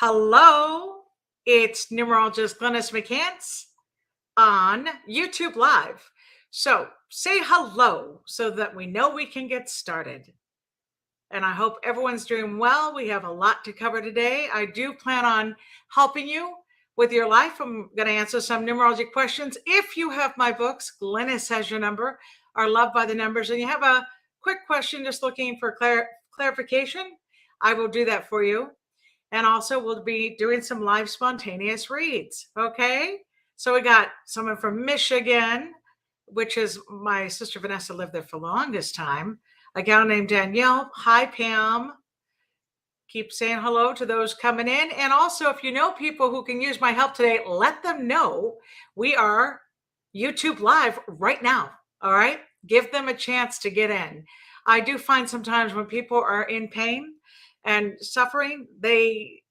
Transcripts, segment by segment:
Hello, it's Numerologist Glynis McCants on YouTube Live. So say hello so that we know we can get started. And I hope everyone's doing well. We have a lot to cover today. I do plan on helping you with your life. I'm going to answer some numerology questions. If you have my books, Glynis has your number, or Love by the Numbers, and you have a quick question just looking for clarification, I will do that for you. And also we'll be doing some live spontaneous reads. Okay. So we got someone from Michigan, which is my sister Vanessa lived there for the longest time. A gal named Danielle. Hi, Pam. Keep saying hello to those coming in. And also, if you know people who can use my help today, let them know we are YouTube Live right now. All right. Give them a chance to get in. I do find sometimes when people are in pain and suffering, they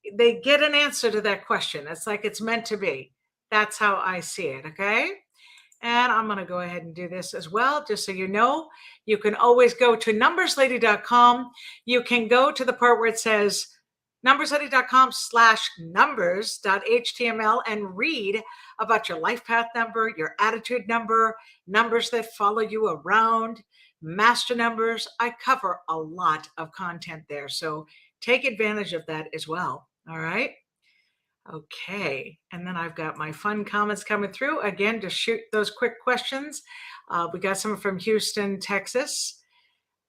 get an answer to that question. It's like it's meant to be. That's how I see it. Okay. And I'm going to go ahead and do this as well, just so you know. You can always go to numberslady.com. You can go to the part where it says numberslady.com/numbers.html and read about your life path number, your attitude number, numbers that follow you around, master numbers. I cover a lot of content there. So take advantage of that as well. All right. Okay, and then I've got my fun comments coming through. Again, to shoot those quick questions. We got some from Houston, Texas.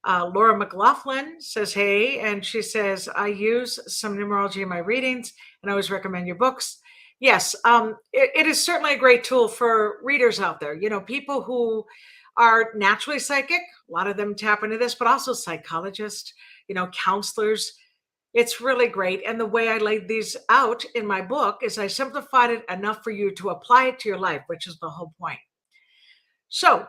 Laura McLaughlin says, hey, and she says, I use some numerology in my readings and I always recommend your books. Yes, it is certainly a great tool for readers out there. You know, people who are naturally psychic, a lot of them tap into this, but also psychologists, you know, counselors. It's really great. And the way I laid these out in my book is I simplified it enough for you to apply it to your life, which is the whole point. So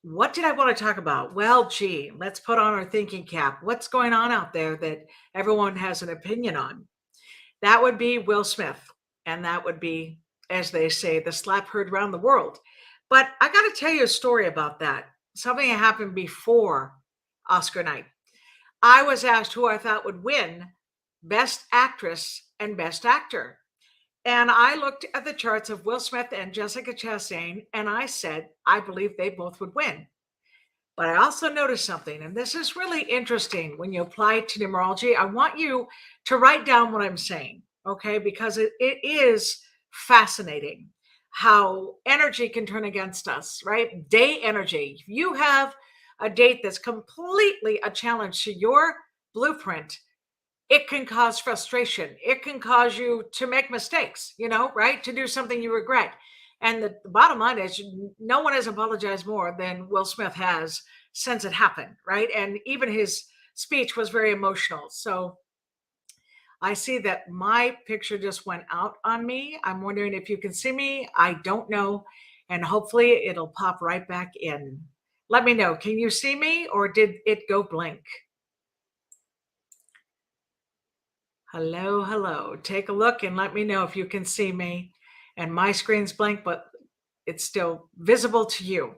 what did I want to talk about? Well, gee, let's put on our thinking cap. What's going on out there that everyone has an opinion on? That would be Will Smith. And that would be, as they say, the slap heard around the world. But I got to tell you a story about that. Something that happened before Oscar night. I was asked who I thought would win Best Actress and Best Actor. And I looked at the charts of Will Smith and Jessica Chastain, and I said, I believe they both would win. But I also noticed something, and this is really interesting when you apply it to numerology. I want you to write down what I'm saying, okay? Because it is fascinating how energy can turn against us, right? Day energy. If you have a date that's completely a challenge to your blueprint, it can cause frustration. It can cause you to make mistakes, you know, right? To do something you regret. And the bottom line is no one has apologized more than Will Smith has since it happened, right? And even his speech was very emotional. So I see that my picture just went out on me. I'm wondering if you can see me. I don't know. And hopefully it'll pop right back in. Let me know. Can you see me or did it go blank? Hello, hello. Take a look and let me know if you can see me. And my screen's blank, but it's still visible to you.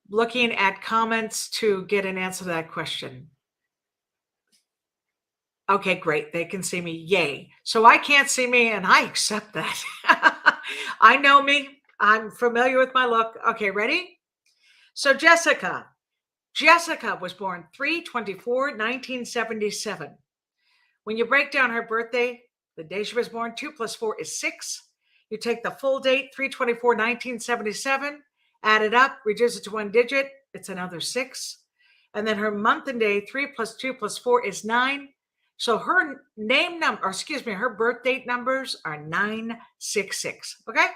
Looking at comments to get an answer to that question. Okay, great. They can see me. Yay. So I can't see me and I accept that. I know me. I'm familiar with my look. Okay, ready? So Jessica was born 3/24/1977. When you break down her birthday, the day she was born, 2 + 4 is 6. You take the full date, 3/24/1977, add it up, reduce it to one digit, it's another 6. And then her month and day, 3 + 2 + 4 is 9. So her her birth date numbers are 966. Okay.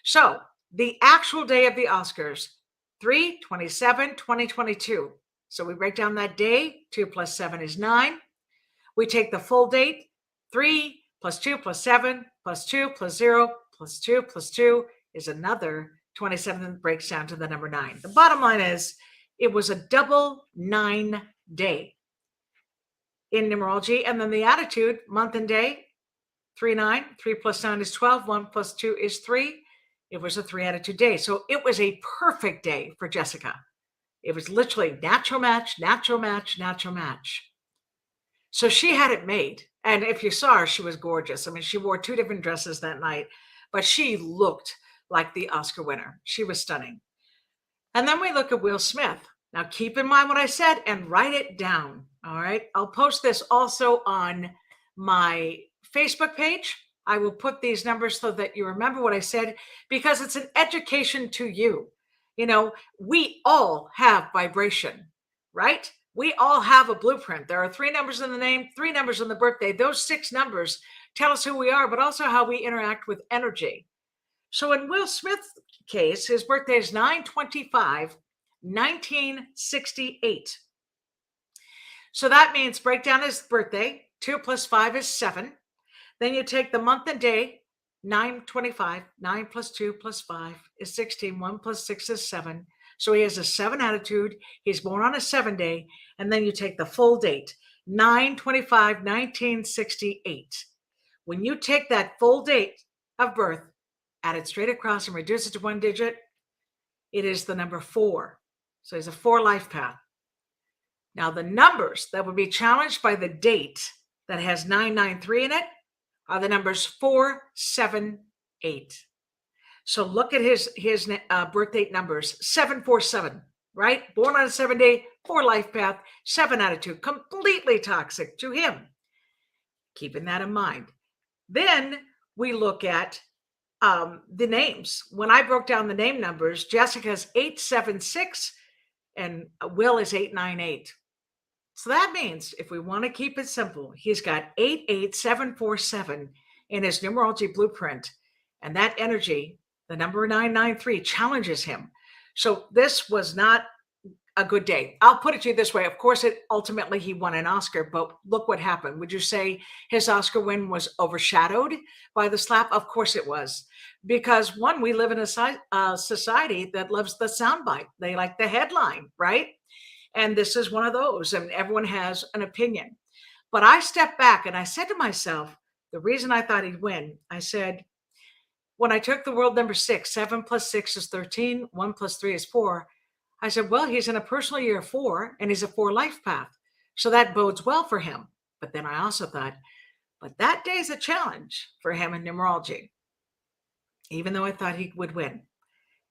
So the actual day of the Oscars, 3/27/2022. So we break down that day, 2 + 7 is 9. We take the full date, 3 + 2 + 7 + 2 + 0 + 2 + 2 is another 27 that breaks down to the number 9. The bottom line is it was a double 9 day in numerology. And then the attitude, month and day, 3/9, 3 + 9 is 12, 1 + 2 is 3. It was a 3 attitude day. So it was a perfect day for Jessica. It was literally natural match, natural match, natural match. So she had it made. And if you saw her, she was gorgeous. I mean, she wore 2 different dresses that night, but she looked like the Oscar winner. She was stunning. And then we look at Will Smith. Now, keep in mind what I said and write it down. All right. I'll post this also on my Facebook page. I will put these numbers so that you remember what I said, because it's an education to you. You know, we all have vibration, right? We all have a blueprint. There are 3 numbers in the name, 3 numbers in the birthday. Those 6 numbers tell us who we are, but also how we interact with energy. So in Will Smith's case, his birthday is 9/25, 1968. So that means break down his birthday. 2 plus 5 is 7. Then you take the month and day, 9/25. 9 plus 2 plus 5 is 16. 1 plus 6 is 7. So he has a 7 attitude. He's born on a 7 day. And then you take the full date, 9/25, 1968. When you take that full date of birth, add it straight across and reduce it to 1 digit, it is the number 4. So he's a 4 life path. Now, the numbers that would be challenged by the date that has 993 in it are the numbers 4, 7, 8. So look at his birth date numbers, 747, right? Born on a 7 day, 4 life path, 7 attitude, completely toxic to him. Keeping that in mind. Then we look at the names. When I broke down the name numbers, Jessica's 876 and Will is 898. So that means if we want to keep it simple, he's got 88747 in his numerology blueprint. And that energy, the number 993, challenges him. So this was not a good day. I'll put it to you this way. Of course, ultimately he won an Oscar, but look what happened. Would you say his Oscar win was overshadowed by the slap? Of course it was. Because one, we live in a society that loves the soundbite. They like the headline, right? And this is one of those, and everyone has an opinion. But I stepped back and I said to myself, the reason I thought he'd win, I said, when I took the world number 6, 7 plus 6 is 13, 1 plus 3 is 4. I said, well, he's in a personal year 4 and he's a 4 life path. So that bodes well for him. But then I also thought, but that day's a challenge for him in numerology, even though I thought he would win.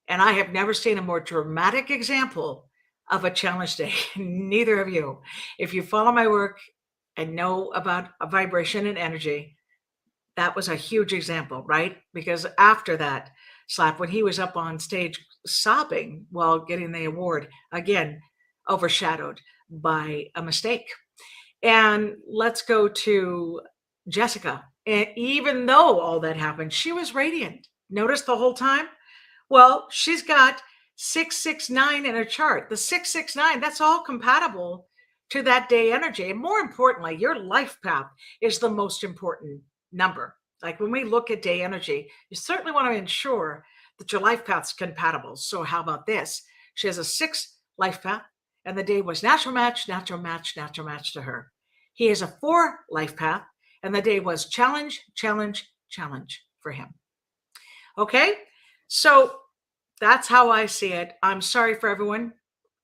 And I have never seen a more dramatic example of a challenge day. Neither of you. If you follow my work and know about a vibration and energy, that was a huge example, right? Because after that slap, when he was up on stage sobbing while getting the award, again, overshadowed by a mistake. And let's go to Jessica. And even though all that happened, she was radiant. Notice the whole time? Well, she's got 669 in her chart. The 669, that's all compatible to that day energy. And more importantly, your life path is the most important number. Like when we look at day energy, you certainly want to ensure that your life path's compatible. So how about this? She has a 6 life path, and the day was natural match, natural match, natural match to her. He has a 4 life path, and the day was challenge, challenge, challenge for him. Okay, so that's how I see it. I'm sorry for everyone.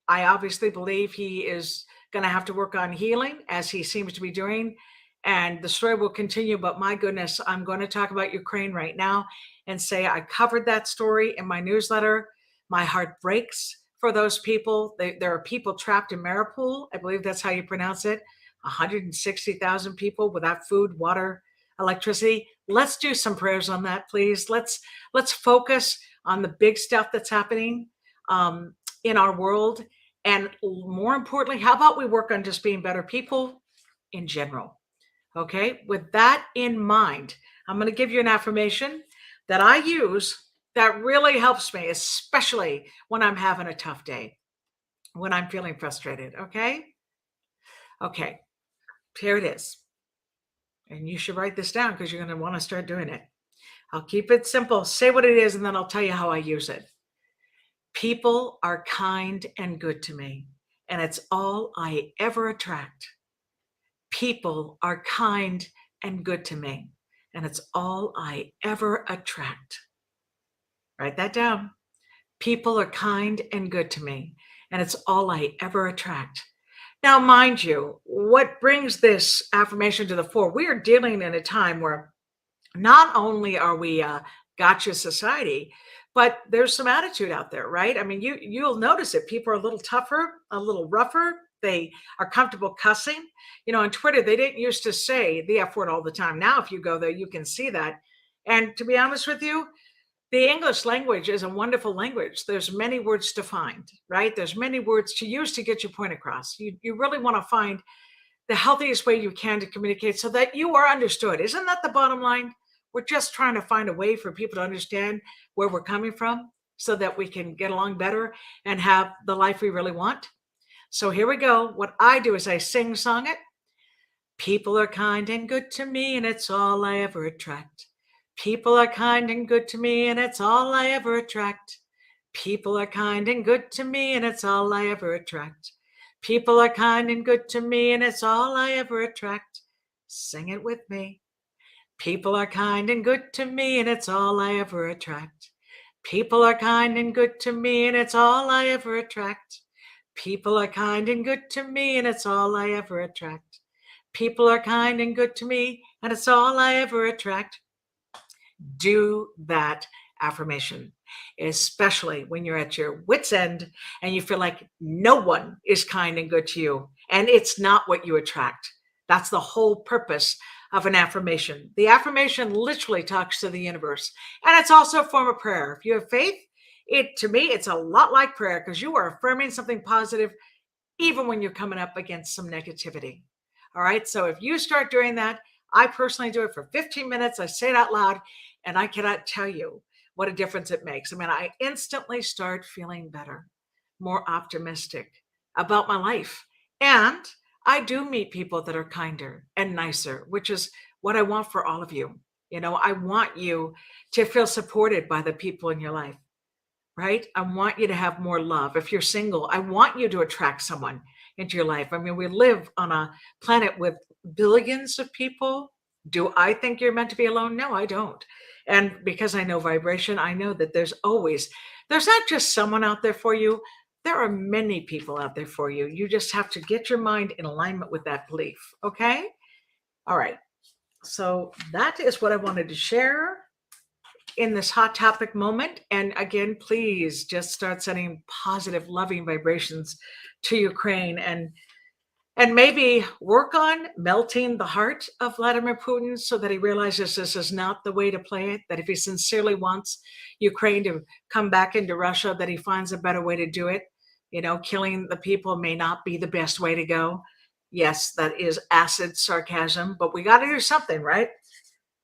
I obviously believe he is going to have to work on healing, as he seems to be doing. And the story will continue. But my goodness, I'm going to talk about Ukraine right now and say I covered that story in my newsletter. My heart breaks for those people. There are people trapped in Mariupol. I believe that's how you pronounce it. 160,000 people without food, water, electricity. Let's do some prayers on that, please. Let's focus on the big stuff that's happening in our world. And more importantly, how about we work on just being better people in general? Okay, with that in mind, I'm going to give you an affirmation that I use that really helps me, especially when I'm having a tough day, when I'm feeling frustrated. Okay, here it is. And you should write this down because you're going to want to start doing it. I'll keep it simple, say what it is, and then I'll tell you how I use it. People are kind and good to me, and it's all I ever attract. People are kind and good to me, and it's all I ever attract. Write that down. People are kind and good to me, and it's all I ever attract. Now, mind you, what brings this affirmation to the fore? We are dealing in a time where not only are we a gotcha society, but there's some attitude out there, right? I mean, you'll notice it. People are a little tougher, a little rougher. They are comfortable cussing. On Twitter, they didn't used to say the F word all the time. Now, if you go there, you can see that. And to be honest with you, the English language is a wonderful language. There's many words to find, right? There's many words to use to get your point across. You really want to find the healthiest way you can to communicate so that you are understood. Isn't that the bottom line? We're just trying to find a way for people to understand where we're coming from so that we can get along better and have the life we really want. So here we go. What I do is I sing song it. People are kind and good to me, and it's all I ever attract. People are kind and good to me, and it's all I ever attract. People are kind and good to me, and it's all I ever attract. People are kind and good to me, and it's all I ever attract. Sing it with me. People are kind and good to me, and it's all I ever attract. People are kind and good to me, and it's all I ever attract. People are kind and good to me, and it's all I ever attract. People are kind and good to me, and it's all I ever attract. Do that affirmation, especially when you're at your wit's end and you feel like no one is kind and good to you, and it's not what you attract. That's the whole purpose of an affirmation. The affirmation literally talks to the universe, and it's also a form of prayer. If you have faith, to me, it's a lot like prayer because you are affirming something positive even when you're coming up against some negativity. All right. So if you start doing that, I personally do it for 15 minutes. I say it out loud, and I cannot tell you what a difference it makes. I mean, I instantly start feeling better, more optimistic about my life. And I do meet people that are kinder and nicer, which is what I want for all of you. I want you to feel supported by the people in your life, right? I want you to have more love. If you're single, I want you to attract someone into your life. I mean, we live on a planet with billions of people. Do I think you're meant to be alone? No, I don't. And because I know vibration, I know that there's not just someone out there for you. There are many people out there for you. You just have to get your mind in alignment with that belief. Okay. All right. So that is what I wanted to share in this hot topic moment. And again, please just start sending positive, loving vibrations to Ukraine, and maybe work on melting the heart of Vladimir Putin so that he realizes this is not the way to play it, that if he sincerely wants Ukraine to come back into Russia, that he finds a better way to do it. Killing the people may not be the best way to go. Yes, that is acid sarcasm, but we got to do something, right?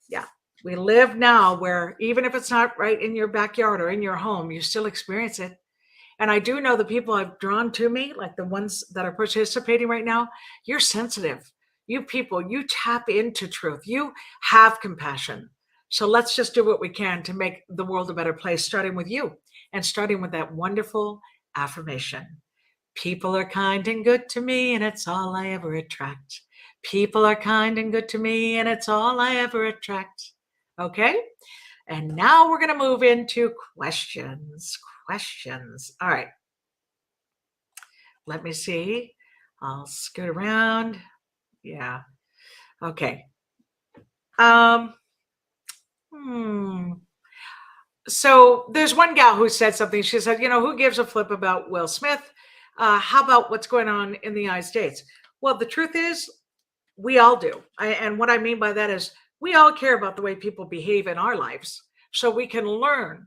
Yeah. We live now where even if it's not right in your backyard or in your home, you still experience it. And I do know the people I've drawn to me, like the ones that are participating right now, you're sensitive. You people, you tap into truth. You have compassion. So let's just do what we can to make the world a better place, starting with you and starting with that wonderful affirmation. People are kind and good to me, and it's all I ever attract. People are kind and good to me, and it's all I ever attract. Okay? And now we're going to move into questions. All right. Let me see. I'll scoot around. Yeah. Okay. So there's one gal who said something. She said, who gives a flip about Will Smith? How about what's going on in the United States? Well, the truth is, we all do. And what I mean by that is we all care about the way people behave in our lives so we can learn,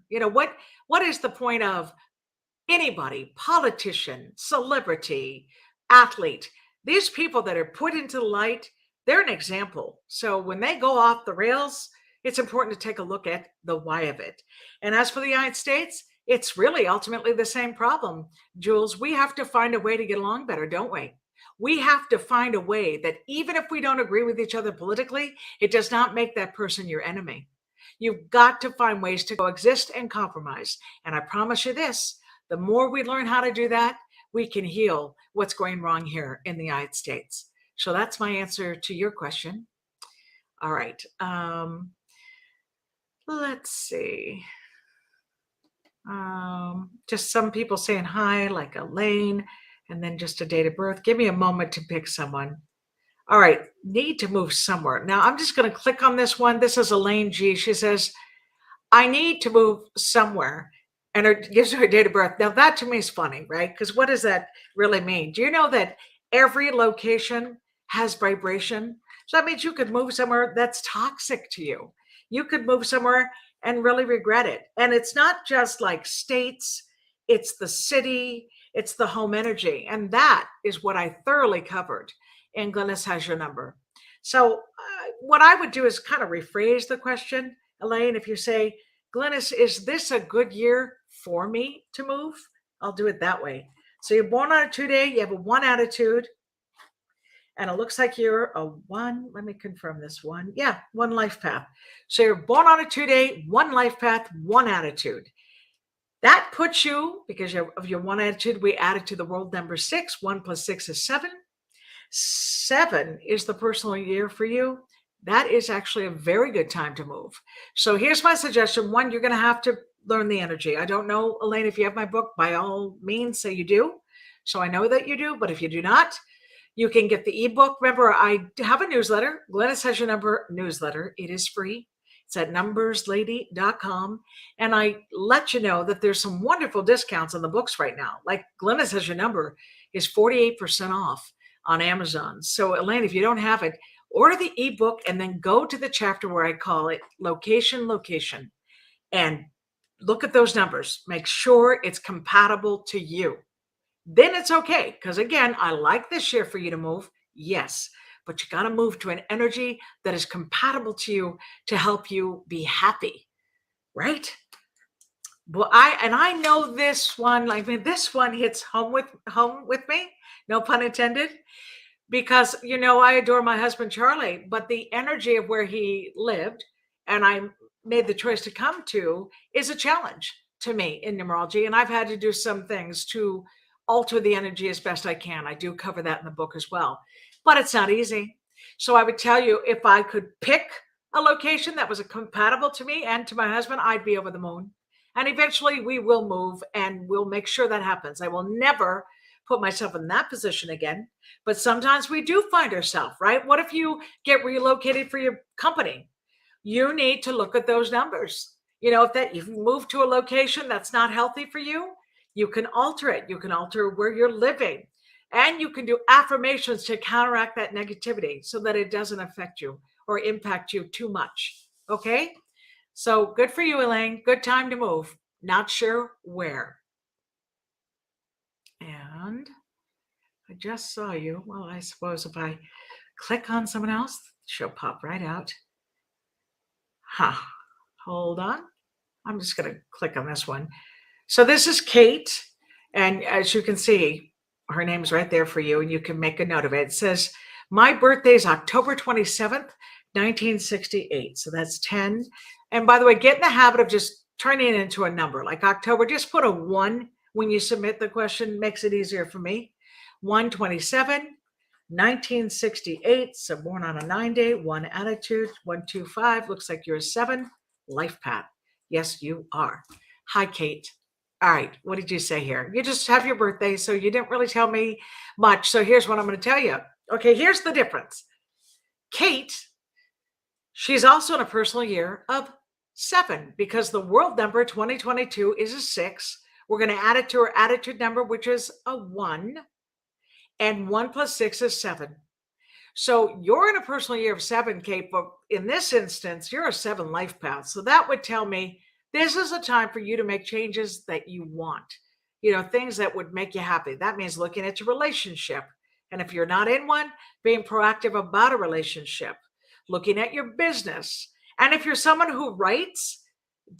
what is the point of anybody, politician, celebrity, athlete, these people that are put into the light, they're an example. So when they go off the rails, it's important to take a look at the why of it. And as for the United States, it's really ultimately the same problem. Jules, we have to find a way to get along better, don't we? We have to find a way that even if we don't agree with each other politically, it does not make that person your enemy. You've got to find ways to coexist and compromise. And I promise you this, the more we learn how to do that, we can heal what's going wrong here in the United States. So that's my answer to your question. All right. Let's see. Just some people saying hi, like Elaine and then just a date of birth. Give me a moment to pick someone. All right, need to move somewhere. Now I'm just going to click on this one. This is Elaine G. She says, I need to move somewhere. And it gives her her date of birth. Now that to me is funny, right? Because what does that really mean? Do you know that every location has vibration? So that means you could move somewhere that's toxic to you. You could move somewhere and really regret it. And it's not just like states, it's the city, it's the home energy. And that is what I thoroughly covered in Glynis Has Your Number. So what I would do is kind of rephrase the question, Elaine. If you say, Glynis, is this a good year for me to move? I'll do it that way. So you're born on a 2-day, you have a 1 attitude, and it looks like you're a 1. Let me confirm this one. Yeah, 1 life path. So you're born on a 2-day, 1 life path, 1 attitude. That puts you, because of your 1 attitude, we added to the world number 6. 1 plus 6 is 7. 7 is the personal year for you. That is actually a very good time to move. So here's my suggestion. 1, you're going to have to learn the energy. I don't know, Elaine, if you have my book, by all means, say you do. So I know that you do, but if you do not, you can get the ebook. Remember, I have a newsletter, Glynis Has Your Number newsletter. It is free. It's at numberslady.com. And I let you know that there's some wonderful discounts on the books right now. Like Glynis Has Your Number is 48% off on Amazon. So Elaine, if you don't have it, order the ebook and then go to the chapter where I call it location, and look at those numbers. Make sure it's compatible to you. Then it's okay. Because again, I like this year for you to move. Yes, but you got to move to an energy that is compatible to you to help you be happy, right? Well, I know this one. I mean, this one hits home with me. No pun intended. Because, I adore my husband, Charlie, but the energy of where he lived and I made the choice to come to is a challenge to me in numerology. And I've had to do some things to alter the energy as best I can. I do cover that in the book as well, but it's not easy. So I would tell you, if I could pick a location that was compatible to me and to my husband, I'd be over the moon. And eventually we will move and we'll make sure that happens. I will never put myself in that position again. But sometimes we do find ourselves, right? What if you get relocated for your company? You need to look at those numbers. If you move to a location that's not healthy for you, you can alter it. You can alter where you're living. And you can do affirmations to counteract that negativity so that it doesn't affect you or impact you too much. Okay? So good for you, Elaine. Good time to move. Not sure where. And I just saw you. Well, I suppose if I click on someone else, she'll pop right out. Hold on. I'm just going to click on this one. So this is Kate. And as you can see, her name is right there for you. And you can make a note of it. It says, my birthday is October 27th, 1968. So that's 10. And by the way, get in the habit of just turning it into a number. Like October, just put a 1 when you submit the question. Makes it easier for me. 127, 1968. So born on a 9-day, 1 attitude, 125. Looks like you're a 7 life path. Yes, you are. Hi, Kate. All right. What did you say here? You just have your birthday, so you didn't really tell me much. So here's what I'm going to tell you. Okay, here's the difference. Kate, she's also in a personal year of 7 because the world number 2022 is a 6. We're going to add it to her attitude number, which is a 1. And 1 plus 6 is 7. So you're in a personal year of 7, Kate, but in this instance, you're a 7 life path. So that would tell me this is a time for you to make changes that you want, things that would make you happy. That means looking at your relationship. And if you're not in one, being proactive about a relationship, looking at your business. And if you're someone who writes,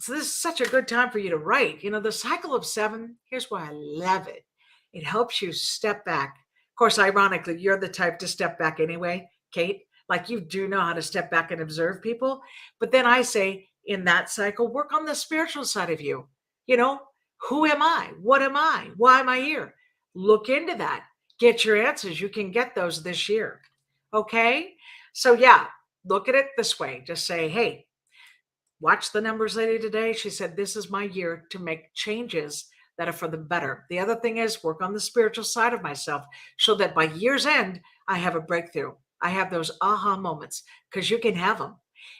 this is such a good time for you to write. The cycle of 7, here's why I love it. It helps you step back. Of course, ironically, you're the type to step back anyway, Kate. Like you do know how to step back and observe people. But then I say, in that cycle, work on the spiritual side of you. Who am I? What am I? Why am I here? Look into that. Get your answers. You can get those this year. Okay? So yeah, look at it this way. Just say, hey, watch the numbers lady today. She said, this is my year to make changes that are for the better. The other thing is work on the spiritual side of myself so that by year's end, I have a breakthrough. I have those aha moments, because you can have them.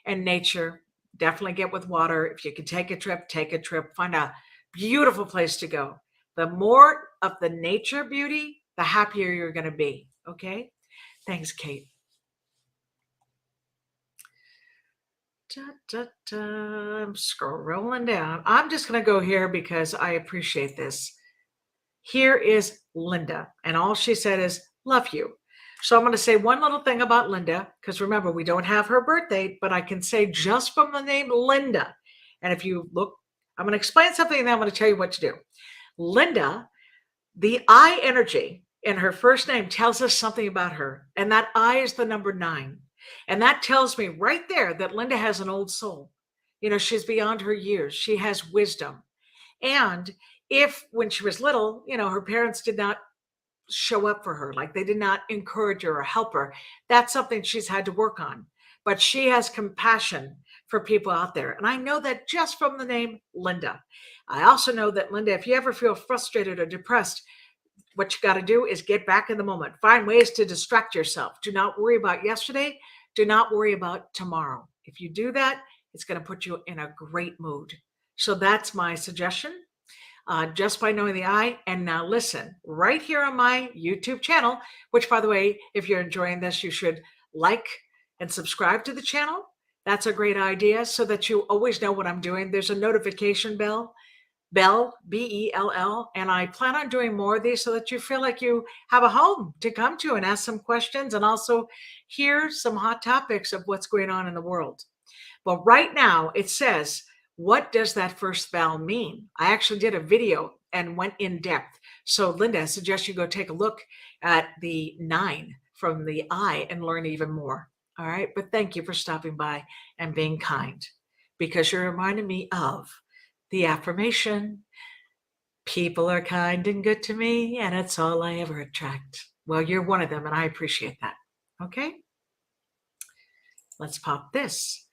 And nature, definitely get with water. If you can take a trip, take a trip. Find a beautiful place to go. The more of the nature beauty, the happier you're going to be. Okay? Thanks, Kate. I'm scrolling down. I'm just going to go here because I appreciate this. Here is Linda, and all she said is, love you. So I'm going to say one little thing about Linda, because remember, we don't have her birthday, but I can say just from the name Linda. And if you look, I'm going to explain something and then I'm going to tell you what to do. Linda, the I energy in her first name tells us something about her. And that I is the number 9. And that tells me right there that Linda has an old soul. You know, she's beyond her years. She has wisdom. And if when she was little, you know, her parents did not show up for her, like they did not encourage her or help her, that's something she's had to work on. But she has compassion for people out there. And I know that just from the name Linda. I also know that, Linda, if you ever feel frustrated or depressed, what you got to do is get back in the moment. Find ways to distract yourself. Do not worry about yesterday. Do not worry about tomorrow. If you do that, it's going to put you in a great mood. So that's my suggestion. Just by knowing the I. And now listen, right here on my YouTube channel, which, by the way, if you're enjoying this, you should like and subscribe to the channel. That's a great idea so that you always know what I'm doing. There's a notification bell, B-E-L-L, and I plan on doing more of these so that you feel like you have a home to come to and ask some questions and also hear some hot topics of what's going on in the world. But right now it says, what does that first vowel mean? I actually did a video and went in depth. So Linda, I suggest you go take a look at the 9 from the I and learn even more. All right. But thank you for stopping by and being kind, because you're reminding me of the affirmation. People are kind and good to me, and it's all I ever attract. Well, you're one of them, and I appreciate that. Okay. Let's pop this.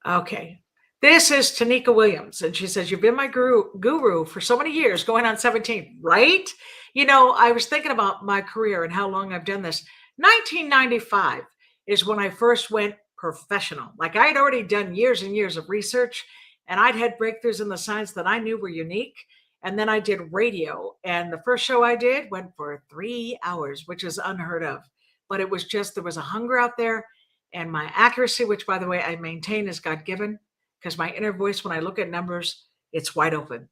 Okay. This is Tanika Williams, and she says, you've been my guru for so many years, going on 17, right? You know, I was thinking about my career and how long I've done this. 1995 is when I first went professional. Like I had already done years and years of research, and I'd had breakthroughs in the science that I knew were unique. And then I did radio, and the first show I did went for 3 hours, which is unheard of. But it was just, there was a hunger out there, and my accuracy, which, by the way, I maintain is God-given, because my inner voice, when I look at numbers, it's wide open.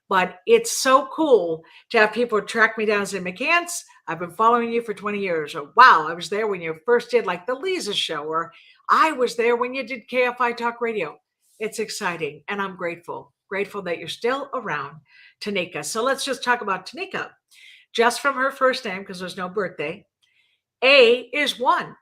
But it's so cool to have people track me down and say, McCants, I've been following you for 20 years. Or, wow, I was there when you first did like the Lisa show. Or I was there when you did KFI Talk Radio. It's exciting. And I'm grateful that you're still around, Tanika. So let's just talk about Tanika. Just from her first name, because there's no birthday, A is 1.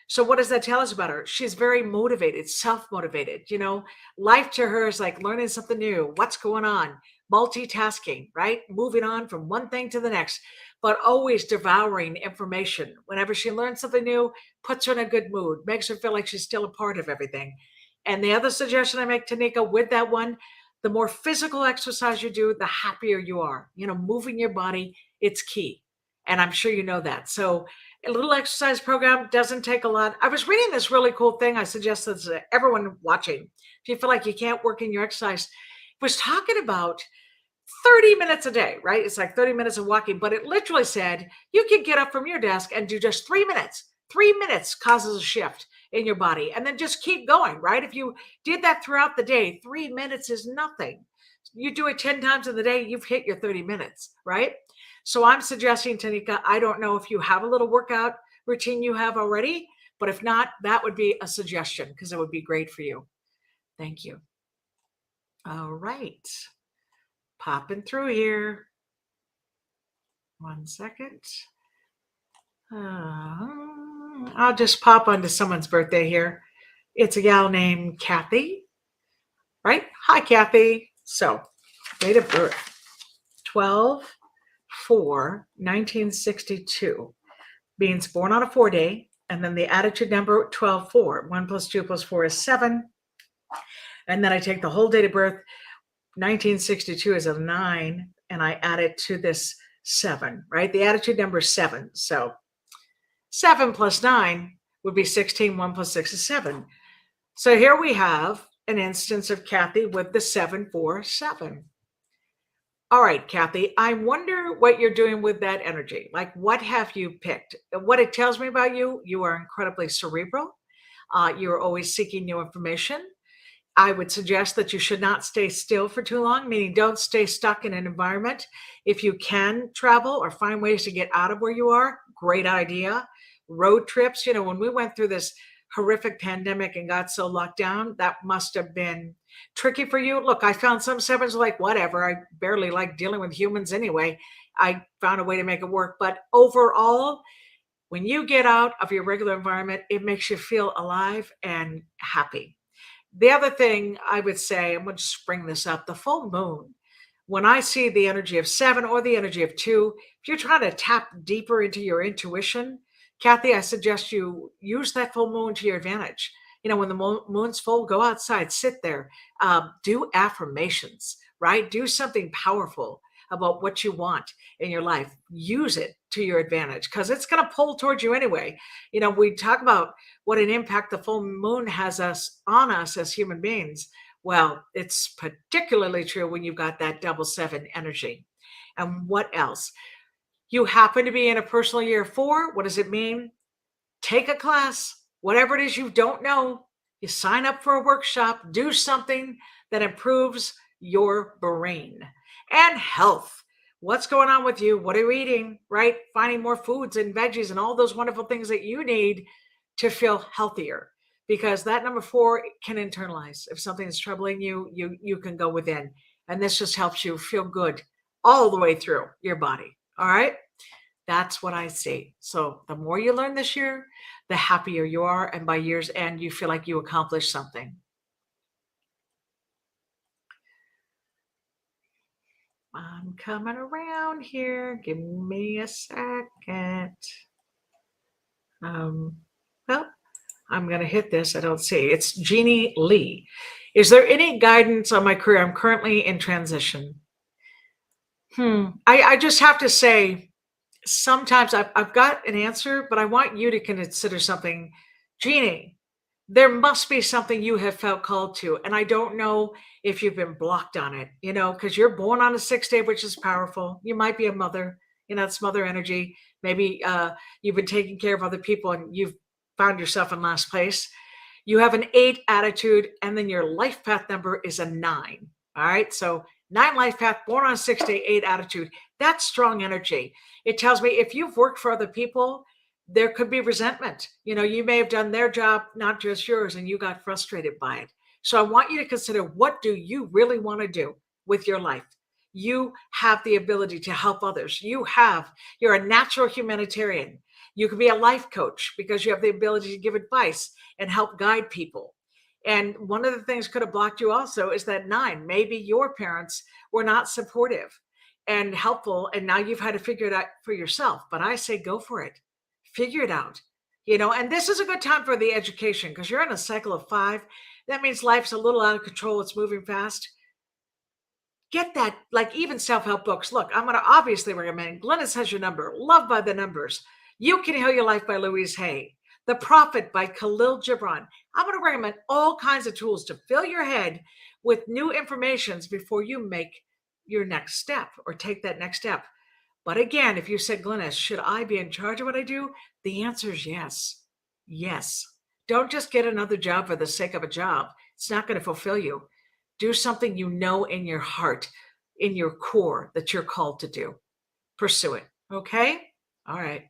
So what does that tell us about her? She's very motivated, self-motivated. You know, life to her is like learning something new. What's going on? Multitasking, right? Moving on from one thing to the next, but always devouring information. Whenever she learns something new, puts her in a good mood, makes her feel like she's still a part of everything. And the other suggestion I make, Tanika, with that one, the more physical exercise you do, the happier you are. You know, moving your body, it's key. And I'm sure you know that. So a little exercise program doesn't take a lot. I was reading this really cool thing. I suggest that to everyone watching, if you feel like you can't work in your exercise, was talking about 30 minutes a day, right? It's like 30 minutes of walking, but it literally said you can get up from your desk and do just 3 minutes. 3 minutes causes a shift in your body, and then just keep going, right? If you did that throughout the day, 3 minutes is nothing. You do it 10 times in the day, you've hit your 30 minutes, right? So I'm suggesting, Tanika, I don't know if you have a little workout routine you have already, but if not, that would be a suggestion because it would be great for you. Thank you. All right. Popping through here. 1 second. I'll just pop onto someone's birthday here. It's a gal named Kathy, right? Hi, Kathy. So, date of birth, 12/4/1962. Means born on a 4 day. And then the attitude number, 12/4. 1 + 2 + 4 is 7. And then I take the whole date of birth. 1962 is a 9. and I add it to this 7, right? The attitude number is 7. So 7 plus 9 would be 16. 1 plus 6 is 7. So here we have an instance of Kathy with the 747. All right, Kathy, I wonder what you're doing with that energy. Like, what have you picked? What it tells me about you, you are incredibly cerebral. You're always seeking new information. I would suggest that you should not stay still for too long, meaning don't stay stuck in an environment. If you can travel or find ways to get out of where you are, great idea. Road trips, when we went through this horrific pandemic and got so locked down, that must have been tricky for you. Look, I found some sevens like, whatever, I barely like dealing with humans anyway. I found a way to make it work. But overall, when you get out of your regular environment, it makes you feel alive and happy. The other thing I would say, I'm going to just bring this up, the full moon. When I see the energy of 7 or the energy of 2, if you're trying to tap deeper into your intuition, Kathy, I suggest you use that full moon to your advantage. When the moon's full, go outside, sit there, do affirmations, right? Do something powerful about what you want in your life. Use it to your advantage because it's going to pull towards you anyway. We talk about what an impact the full moon has on us as human beings. Well, it's particularly true when you've got that double 7 energy. And what else? You happen to be in a personal year 4. What does it mean? Take a class, whatever it is you don't know. You sign up for a workshop, do something that improves your brain and health. What's going on with you? What are you eating, right? Finding more foods and veggies and all those wonderful things that you need to feel healthier, because that number 4 can internalize. If something is troubling you, you can go within. And this just helps you feel good all the way through your body. All right. That's what I see. So the more you learn this year, the happier you are. And by year's end, you feel like you accomplished something. I'm coming around here. Give me a second. Well, I'm going to hit this. I don't see. It's Jeannie Lee. Is there any guidance on my career? I'm currently in transition. I just have to say, sometimes I've got an answer, but I want you to consider something. Jeannie, there must be something you have felt called to. And I don't know if you've been blocked on it, because you're born on a 6th day, which is powerful. You might be a mother, it's mother energy. Maybe you've been taking care of other people and you've found yourself in last place. You have an 8 attitude, and then your life path number is a 9. All right. So 9 life path, born on a 6th day, 8 attitude. That's strong energy. It tells me if you've worked for other people, there could be resentment. You may have done their job, not just yours, and you got frustrated by it. So I want you to consider, what do you really want to do with your life? You have the ability to help others. You're a natural humanitarian. You could be a life coach because you have the ability to give advice and help guide people. And one of the things could have blocked you also is that 9. Maybe your parents were not supportive and helpful, and now you've had to figure it out for yourself. But I say go for it. Figure it out. And this is a good time for the education because you're in a cycle of 5. That means life's a little out of control. It's moving fast. Get that, like even self-help books. Look, I'm going to obviously recommend Glynis Has Your Number, Love by the Numbers. You Can Heal Your Life by Louise Hay. The Prophet by Khalil Gibran. I'm going to recommend all kinds of tools to fill your head with new informations before you make your next step or take that next step. But again, if you said, Glynis, should I be in charge of what I do? The answer is yes. Yes. Don't just get another job for the sake of a job. It's not going to fulfill you. Do something you know in your heart, in your core, that you're called to do. Pursue it. Okay? All right.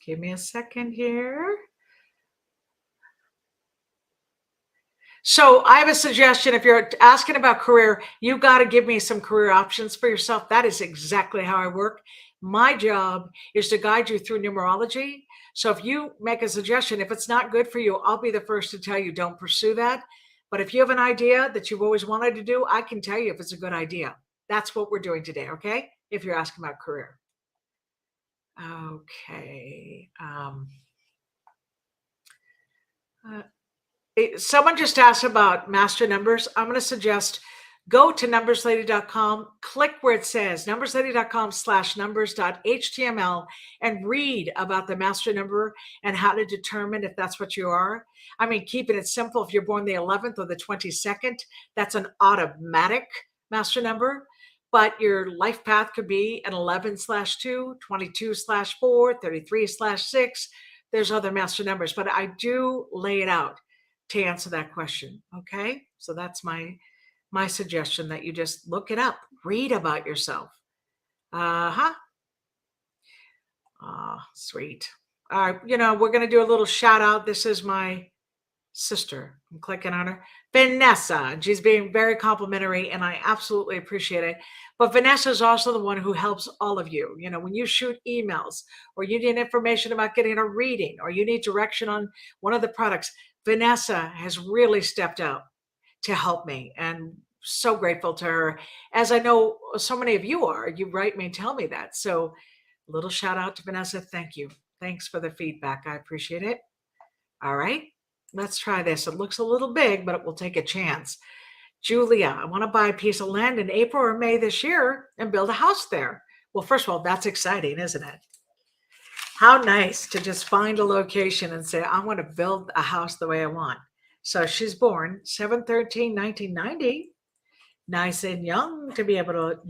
Give me a second here. So I have a suggestion. If you're asking about career, you got to give me some career options for yourself. That is exactly how I work. My job is to guide you through numerology. So if you make a suggestion, if it's not good for you, I'll be the first to tell you don't pursue that. But if you have an idea that you've always wanted to do, I can tell you if it's a good idea. That's what we're doing today, okay? If you're asking about career. Okay. Someone just asked about master numbers. I'm going to suggest go to numberslady.com, click where it says numberslady.com/numbers.html and read about the master number and how to determine if that's what you are. I mean, keeping it simple, if you're born the 11th or the 22nd, that's an automatic master number. But your life path could be an 11/2, 22/4, 33/6. There's other master numbers, but I do lay it out to answer that question. Okay. So that's my suggestion, that you just look it up, read about yourself. Uh-huh. Sweet. All right. We're going to do a little shout out. This is my sister. I'm clicking on her. Vanessa. And she's being very complimentary and I absolutely appreciate it. But Vanessa is also the one who helps all of you. When you shoot emails or you need information about getting a reading or you need direction on one of the products, Vanessa has really stepped out to help me, and so grateful to her, as I know so many of you are. You write me and tell me that. So a little shout out to Vanessa. Thank you. Thanks for the feedback. I appreciate it. All right, let's try this. It looks a little big, but it will take a chance. Julia, I want to buy a piece of land in April or May this year and build a house there. Well, first of all, that's exciting, isn't it? How nice to just find a location and say, I want to build a house the way I want. So she's born 7/13/1990. Nice and young to be able to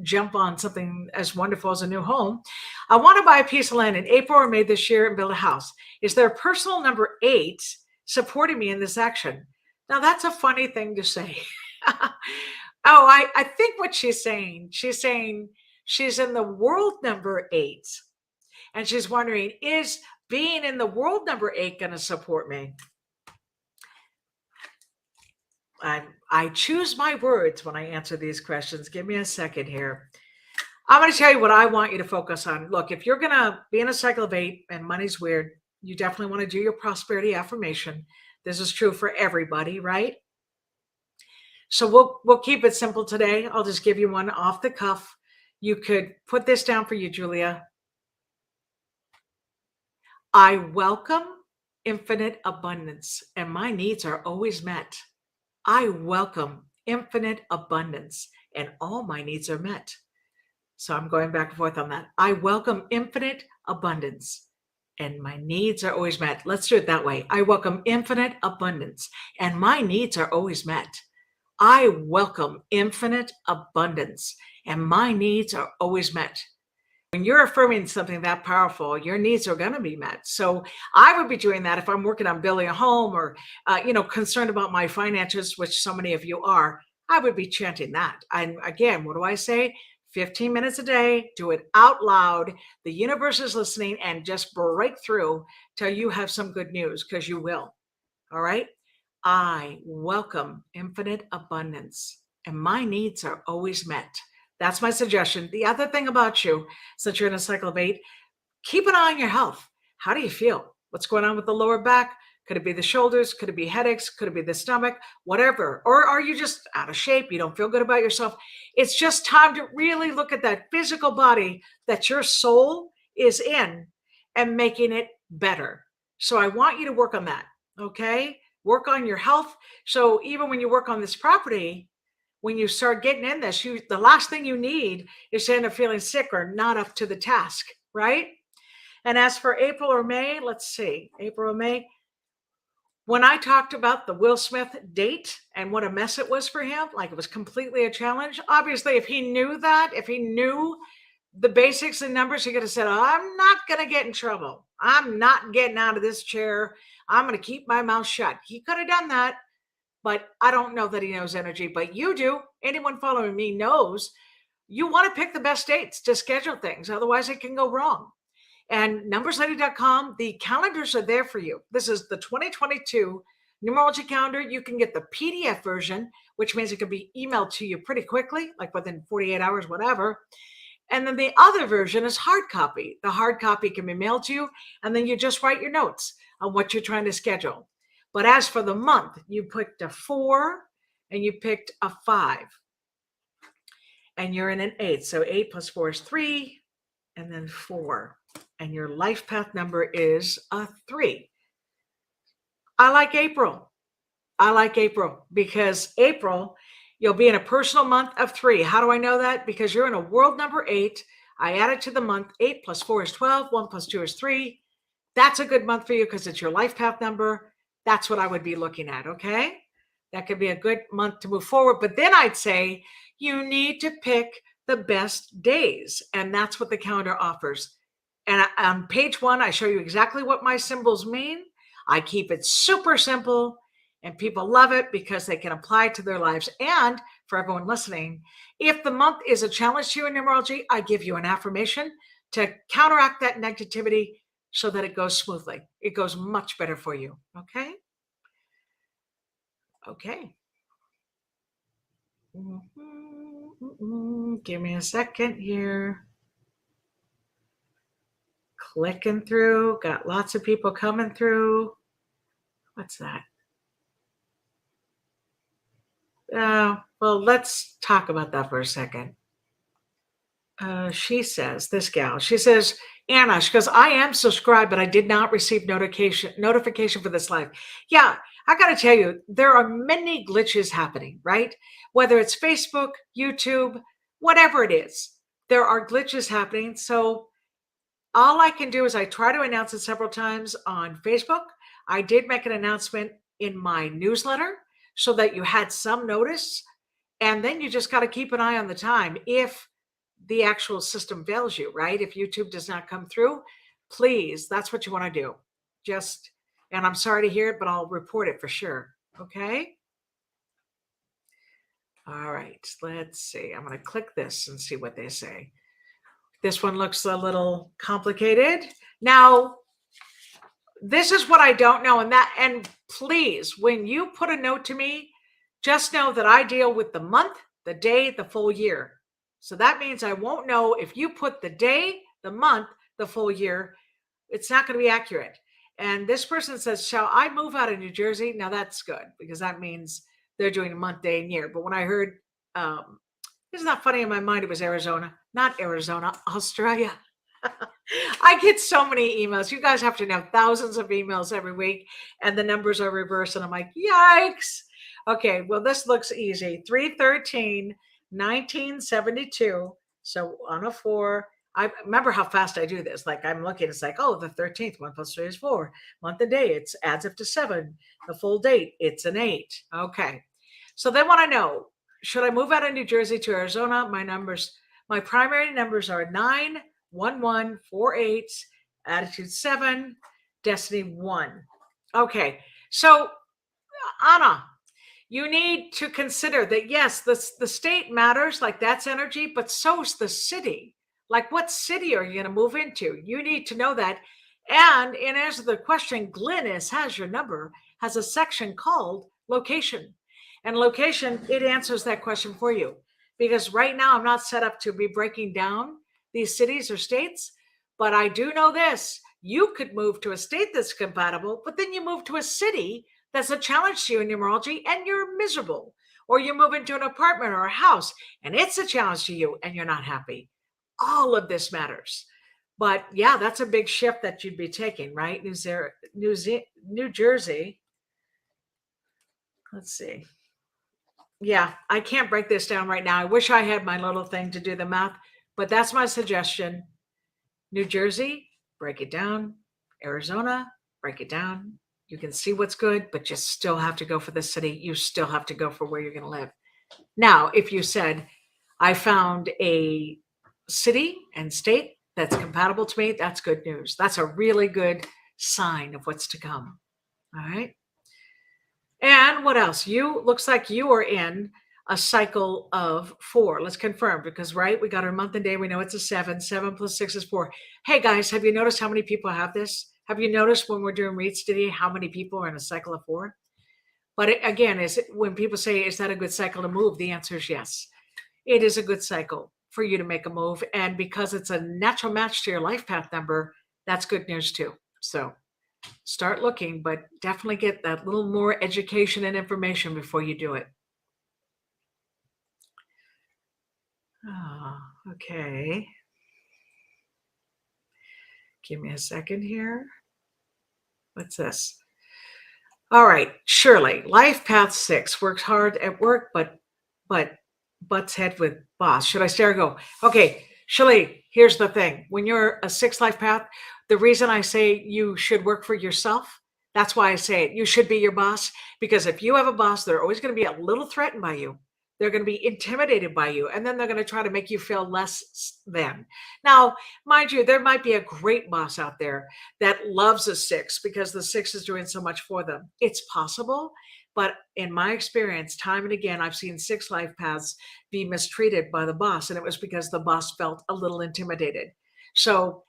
jump on something as wonderful as a new home. I want to buy a piece of land in April or May this year and build a house. Is there a personal number 8 supporting me in this action? Now that's a funny thing to say. I think what she's saying she's in the world number 8. And she's wondering, is being in the world number 8 going to support me? I choose my words when I answer these questions. Give me a second here. I'm going to tell you what I want you to focus on. Look, if you're going to be in a cycle of 8 and money's weird, you definitely want to do your prosperity affirmation. This is true for everybody, right? So we'll keep it simple today. I'll just give you one off the cuff. You could put this down for you, Julia. I welcome infinite abundance and my needs are always met. I welcome infinite abundance and all my needs are met. So I'm going back and forth on that. I welcome infinite abundance and my needs are always met. Let's do it that way. I welcome infinite abundance and my needs are always met. I welcome infinite abundance and my needs are always met. When you're affirming something that powerful, your needs are going to be met. So I would be doing that if I'm working on building a home or, concerned about my finances, which so many of you are. I would be chanting that. And again, what do I say? 15 minutes a day, do it out loud. The universe is listening and just break through till you have some good news, because you will. All right. I welcome infinite abundance and my needs are always met. That's my suggestion. The other thing about you, since you're in a cycle of 8, keep an eye on your health. How do you feel? What's going on with the lower back? Could it be the shoulders? Could it be headaches? Could it be the stomach? Whatever. Or are you just out of shape? You don't feel good about yourself? It's just time to really look at that physical body that your soul is in and making it better. So I want you to work on that. Okay? Work on your health. So even when you work on this property, when you start getting in this, the last thing you need is to end up feeling sick or not up to the task, right? And as for April or May, let's see, April or May, when I talked about the Will Smith date and what a mess it was for him, like it was completely a challenge. Obviously, if he knew that, if he knew the basics and numbers, he could have said, I'm not going to get in trouble. I'm not getting out of this chair. I'm going to keep my mouth shut. He could have done that. But I don't know that he knows energy, but you do. Anyone following me knows you want to pick the best dates to schedule things. Otherwise, it can go wrong. And numberslady.com, the calendars are there for you. This is the 2022 numerology calendar. You can get the PDF version, which means it can be emailed to you pretty quickly, like within 48 hours, whatever. And then the other version is hard copy. The hard copy can be mailed to you, and then you just write your notes on what you're trying to schedule. But as for the month, you picked a 4 and you picked a 5. And you're in an 8. So 8 plus 4 is 3, and then 4. And your life path number is a 3. I like April. I like April because April, you'll be in a personal month of 3. How do I know that? Because you're in a world number 8. I added to the month. 8 plus 4 is 12. 1 plus 2 is 3. That's a good month for you because it's your life path number. That's what I would be looking at, okay? That could be a good month to move forward. But then I'd say you need to pick the best days, and that's what the calendar offers. And on page 1, I show you exactly what my symbols mean. I keep it super simple, and people love it because they can apply it to their lives. And for everyone listening, if the month is a challenge to you in numerology, I give you an affirmation to counteract that negativity so that it goes smoothly. It goes much better for you. Okay? Okay. Give me a second here. Clicking through. Got lots of people coming through. What's that? Well, let's talk about that for a second. She says, this gal, she says, Anna, she goes, I am subscribed, but I did not receive notification for this live. Yeah, I got to tell you, there are many glitches happening, right? Whether it's Facebook, YouTube, whatever it is, there are glitches happening. So all I can do is I try to announce it several times on Facebook. I did make an announcement in my newsletter so that you had some notice. And then you just got to keep an eye on the time. If the actual system fails you, right? If YouTube does not come through, please, that's what you want to do. And I'm sorry to hear it, but I'll report it for sure. Okay. All right. Let's see. I'm going to click this and see what they say. This one looks a little complicated. Now, this is what I don't know. And please, when you put a note to me, just know that I deal with the month, the day, the full year. So that means I won't know if you put the day, the month, the full year. It's not going to be accurate. And this person says, shall I move out of New Jersey? Now that's good because that means they're doing a month, day, and year. But when I heard, it's not funny in my mind, it was Arizona, not Arizona, Australia. I get so many emails. You guys have to know thousands of emails every week, and the numbers are reversed. And I'm like, yikes. Okay, well, this looks easy. 313. 1972. So on a 4, I remember how fast I do this. Like I'm looking, it's like, oh, the 13th, 1 plus 3 is 4. Month and day, it adds up to 7. The full date, it's an 8. Okay. So they want to know, should I move out of New Jersey to Arizona? My primary numbers are 9, 1, 1, 4, 8, attitude 7, destiny 1. Okay. So Anna, you need to consider that, yes, the state matters, like that's energy, but so's the city. Like what city are you going to move into? You need to know that. And in answer to the question, Glynis has your number, has a section called location. And location, it answers that question for you. Because right now I'm not set up to be breaking down these cities or states, but I do know this. You could move to a state that's compatible, but then you move to a city that's a challenge to you in numerology and you're miserable. Or you move into an apartment or a house and it's a challenge to you and you're not happy. All of this matters. But yeah, that's a big shift that you'd be taking, right? New Jersey. Let's see. Yeah, I can't break this down right now. I wish I had my little thing to do the math, but that's my suggestion. New Jersey, break it down. Arizona, break it down. You can see what's good, but you still have to go for the city. You still have to go for where you're going to live. Now, if you said, I found a city and state that's compatible to me, that's good news. That's a really good sign of what's to come. All right. And what else? Looks like you are in a cycle of 4. Let's confirm because, right, we got our month and day. We know it's a 7. 7 plus 6 is 4. Hey, guys, have you noticed how many people have this? Have you noticed when we're doing reads today how many people are in a cycle of 4? But again, when people say, is that a good cycle to move? The answer is yes. It is a good cycle for you to make a move. And because it's a natural match to your life path number, that's good news too. So start looking, but definitely get that little more education and information before you do it. Oh, okay. Give me a second here. What's this? All right, Shirley, life path 6 works hard at work, but butts head with boss. Should I stare or go? Okay, Shirley, here's the thing. When you're a 6 life path, the reason I say you should work for yourself, that's why I say it. You should be your boss, because if you have a boss, they're always going to be a little threatened by you. They're going to be intimidated by you, and then they're going to try to make you feel less than. Now, mind you, there might be a great boss out there that loves a 6 because the 6 is doing so much for them. It's possible, but in my experience, time and again, I've seen 6 life paths be mistreated by the boss, and it was because the boss felt a little intimidated. So,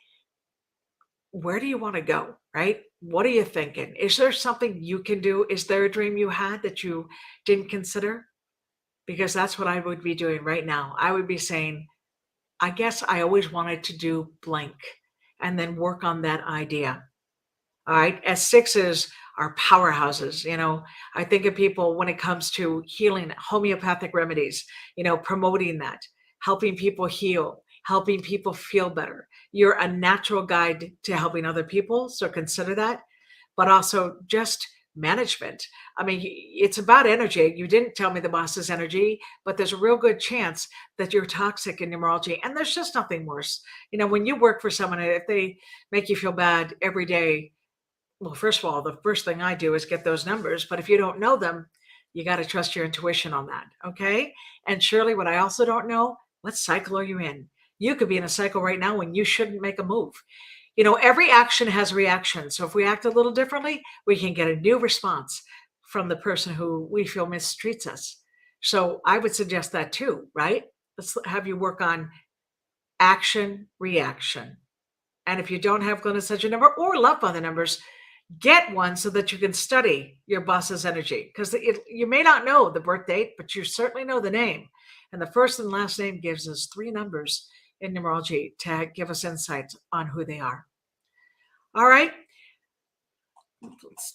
where do you want to go, right? What are you thinking? Is there something you can do? Is there a dream you had that you didn't consider? Because that's what I would be doing right now. I would be saying, I guess I always wanted to do blank, and then work on that idea. All right. As 6s are powerhouses. I think of people when it comes to healing, homeopathic remedies, promoting that, helping people heal, helping people feel better. You're a natural guide to helping other people. So consider that. But also just management. I mean, it's about energy. You didn't tell me the boss's energy, but there's a real good chance that you're toxic in numerology. And there's just nothing worse. When you work for someone, if they make you feel bad every day, well, first of all, the first thing I do is get those numbers. But if you don't know them, you got to trust your intuition on that. Okay. And surely what I also don't know, what cycle are you in? You could be in a cycle right now when you shouldn't make a move. Every action has a reaction. So if we act a little differently, we can get a new response from the person who we feel mistreats us. So I would suggest that too, right? Let's have you work on action, reaction. And if you don't have Glynis such a number or love by the numbers, get one so that you can study your boss's energy, because you may not know the birth date, but you certainly know the name. And the first and last name gives us 3 numbers in numerology to give us insights on who they are. All right. Let's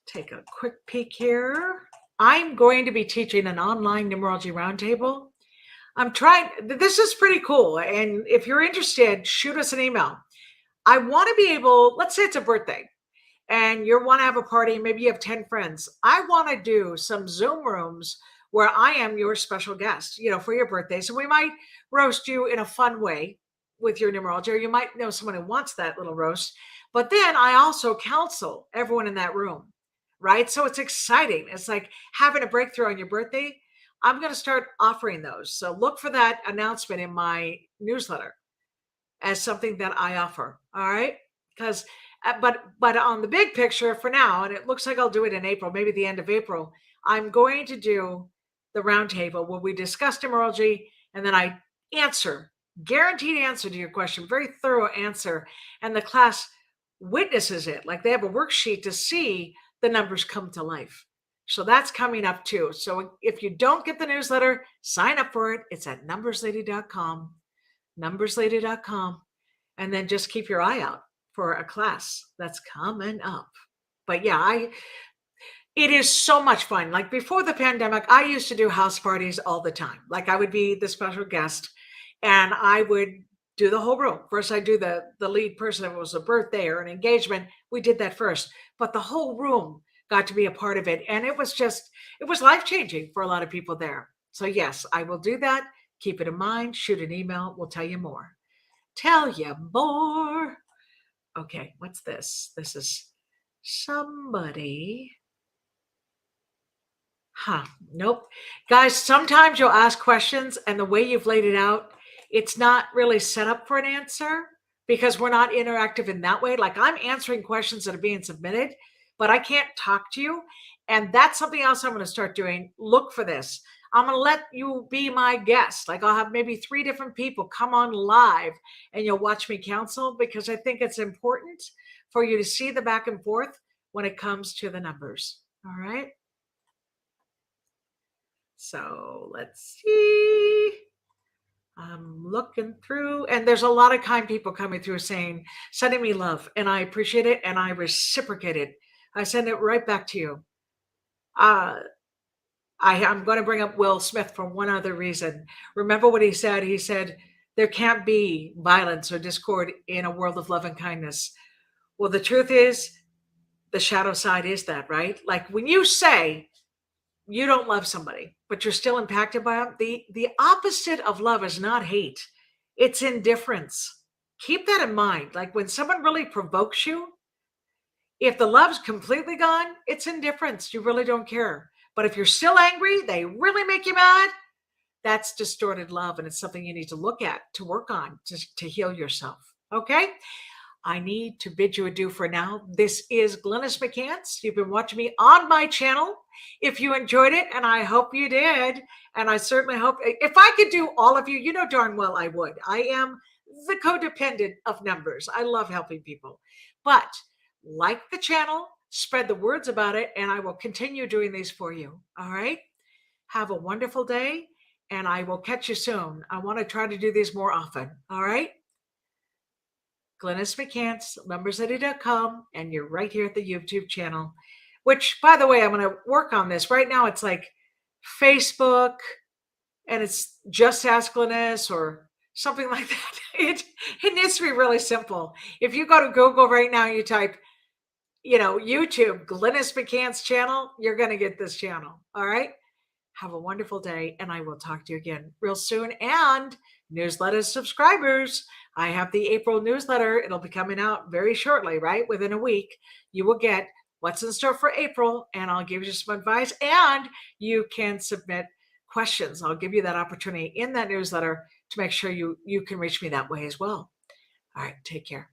take a quick peek here. I'm going to be teaching an online numerology roundtable. This is pretty cool. And if you're interested, shoot us an email. I want to be able, let's say it's a birthday and you want to have a party, maybe you have 10 friends. I want to do some Zoom rooms where I am your special guest, for your birthday. So we might roast you in a fun way with your numerology, or you might know someone who wants that little roast. But then I also counsel everyone in that room, right? So it's exciting. It's like having a breakthrough on your birthday. I'm going to start offering those. So look for that announcement in my newsletter as something that I offer. All right. Because, but on the big picture for now, and it looks like I'll do it in April, maybe the end of April, I'm going to do the roundtable where we discuss numerology and then I guaranteed answer to your question, very thorough answer. And the class witnesses it. Like they have a worksheet to see the numbers come to life. So that's coming up too. So if you don't get the newsletter, sign up for it. It's at numberslady.com. numberslady.com, and then just keep your eye out for a class that's coming up. But yeah, it is so much fun. Like before the pandemic, I used to do house parties all the time. Like I would be the special guest and I would do the whole room. First, I do the lead person. If it was a birthday or an engagement, we did that first. But the whole room got to be a part of it. And it was life-changing for a lot of people there. So yes, I will do that. Keep it in mind. Shoot an email. We'll tell you more. Tell you more. Okay, what's this? This is somebody. Nope. Guys, sometimes you'll ask questions and the way you've laid it out, it's not really set up for an answer because we're not interactive in that way. Like I'm answering questions that are being submitted, but I can't talk to you. And that's something else I'm going to start doing. Look for this. I'm going to let you be my guest. Like I'll have maybe 3 different people come on live and you'll watch me counsel, because I think it's important for you to see the back and forth when it comes to the numbers. All right. So let's see. I'm looking through, and there's a lot of kind people coming through sending me love, and I appreciate it, and I reciprocate it. I send it right back to you. I'm going to bring up Will Smith for one other reason. Remember what he said? He said, there can't be violence or discord in a world of love and kindness. Well, the truth is, the shadow side is that, right? Like when you say you don't love somebody, but you're still impacted by them, the opposite of love is not hate, it's indifference. Keep that in mind. Like when someone really provokes you, if the love's completely gone, it's indifference. You really don't care. But if you're still angry, they really make you mad, that's distorted love. And it's something you need to look at, to work on, to heal yourself. Okay. I need to bid you adieu for now. This is Glynis McCants. You've been watching me on my channel. If you enjoyed it, and I hope you did, and I certainly hope, if I could do all of you, you know darn well I would. I am the codependent of numbers. I love helping people. But like the channel, spread the words about it, and I will continue doing these for you. All right? Have a wonderful day, and I will catch you soon. I want to try to do these more often. All right? Glynis McCants, numberscity.com, and you're right here at the YouTube channel, which, by the way, I'm going to work on this. Right now, it's like Facebook, and it's just Ask Glynis or something like that. It needs to be really simple. If you go to Google right now, you type, YouTube, Glynis McCants channel, you're going to get this channel. All right? Have a wonderful day, and I will talk to you again real soon. And newsletter subscribers, I have the April newsletter. It'll be coming out very shortly, right? Within a week, you will get what's in store for April, and I'll give you some advice, and you can submit questions. I'll give you that opportunity in that newsletter to make sure you can reach me that way as well. All right, take care.